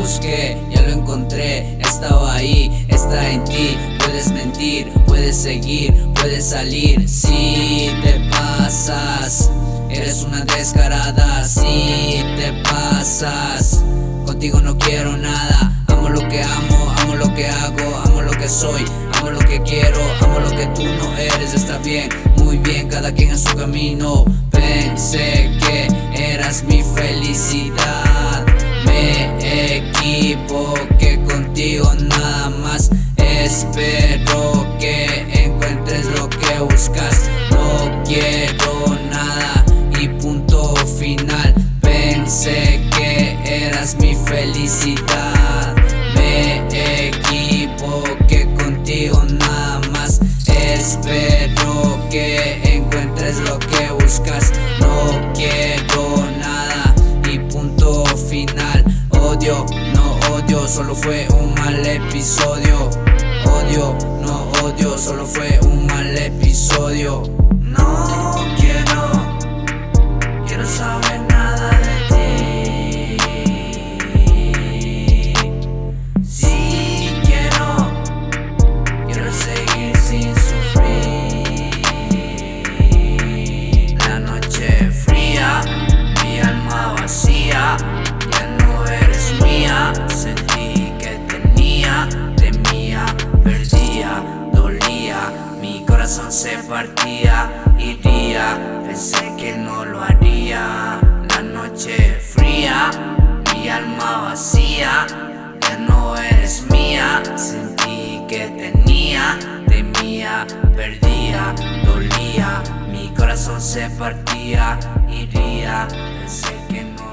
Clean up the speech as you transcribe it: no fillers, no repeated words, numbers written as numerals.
busqué, ya lo encontré, estaba ahí, está en ti. Puedes mentir, puedes seguir, puedes salir. Si te pasas, eres una descarada. Si te pasas, contigo no quiero nada. Amo lo que amo lo que hago, amo lo que soy, amo lo que quiero, amo lo que tú no eres. Está bien, muy bien, cada quien en su camino. Pensé que eras mi felicidad, me equivoqué contigo nada más. Espero que encuentres lo que buscas. No quiero nada y punto final. Pensé que eras mi felicidad, me equivoqué contigo nada más. Espero que encuentres lo que buscas. No quiero nada y punto final. Odio, no odio, solo fue un mal episodio. Odio, no odio, solo fue un mal episodio. No quiero saber nada de ti. Si quiero seguir sin sufrir. La noche fría, mi alma vacía, ya no eres mía. Sentí que tenía, temía, perdía, dolía, mi corazón se partía, iría, pensé que no lo haría. La noche fría, mi alma vacía, ya no eres mía. Sentí que tenía, temía, perdía, dolía, mi corazón se partía, iría, pensé que no